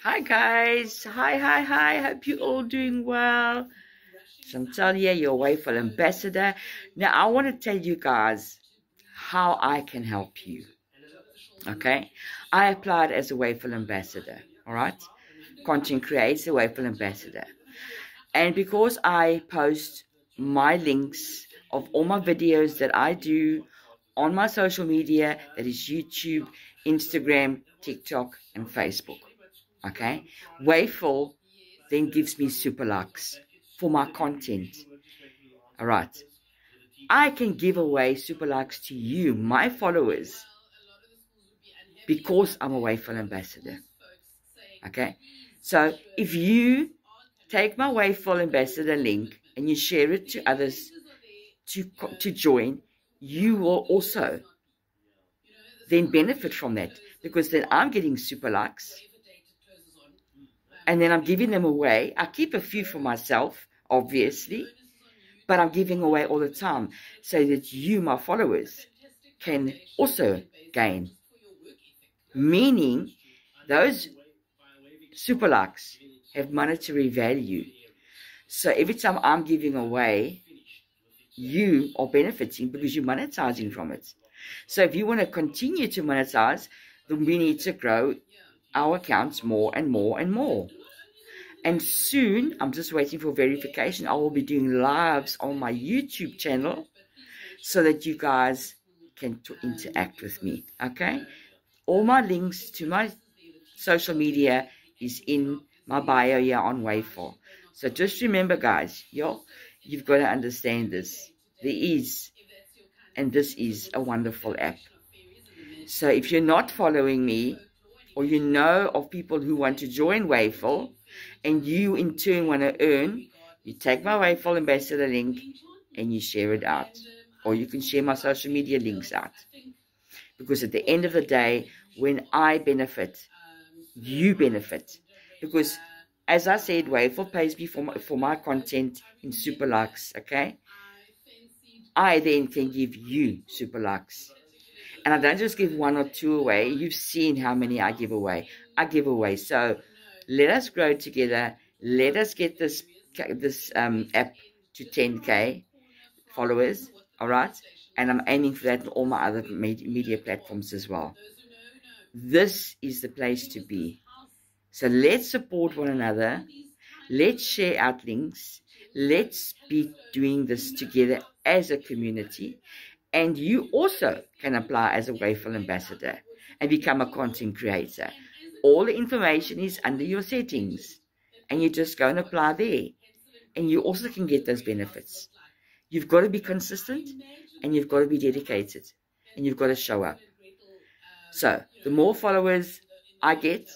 Hi guys, hi. Hope you all doing well. Chantal here, your Wayful ambassador. Now I want to tell you guys how I can help you. Okay, I applied as a Wayful ambassador. All right, content creator, Wayful ambassador, and because I post my links of all my videos that I do on my social media, that is YouTube, Instagram, TikTok, and Facebook. Okay, Wayful then gives me super likes for my content. All right, I can give away super likes to you, my followers, because I'm a Wayful ambassador. Okay, so if you take my Wayful ambassador link and you share it to others to join, you will also then benefit from that, because then I'm getting super likes and then I'm giving them away. I keep a few for myself, obviously, but I'm giving away all the time so that you, my followers, can also gain. Meaning, those super likes have monetary value. So every time I'm giving away, you are benefiting because you're monetizing from it. So if you want to continue to monetize, then we need to grow our accounts more and more and more. And soon, I'm just waiting for verification, I will be doing lives on my YouTube channel so that you guys can interact with me, okay? All my links to my social media is in my bio here on Wayful. So just remember, guys, you've got to understand this. This is a wonderful app. So if you're not following me, or you know of people who want to join Wayful, and you in turn want to earn, you take my Wayful ambassador link and you share it out. Or you can share my social media links out. Because at the end of the day, when I benefit, you benefit. Because as I said, Wayful pays me for my content in super likes, okay? I then can give you super likes. And I don't just give one or two away. You've seen how many I give away. So let us grow together. Let us get this app to 10K followers. All right. And I'm aiming for that in all my other media platforms as well. This is the place to be. So let's support one another. Let's share out links. Let's be doing this together as a community. And you also can apply as a Wayful ambassador and become a content creator. All the information is under your settings. And you just go and apply there. And you also can get those benefits. You've got to be consistent and you've got to be dedicated. And you've got to show up. So the more followers I get,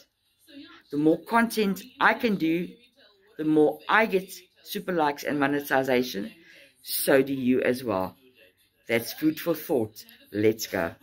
the more content I can do, the more I get super likes and monetization. So do you as well. That's food for thought. Let's go.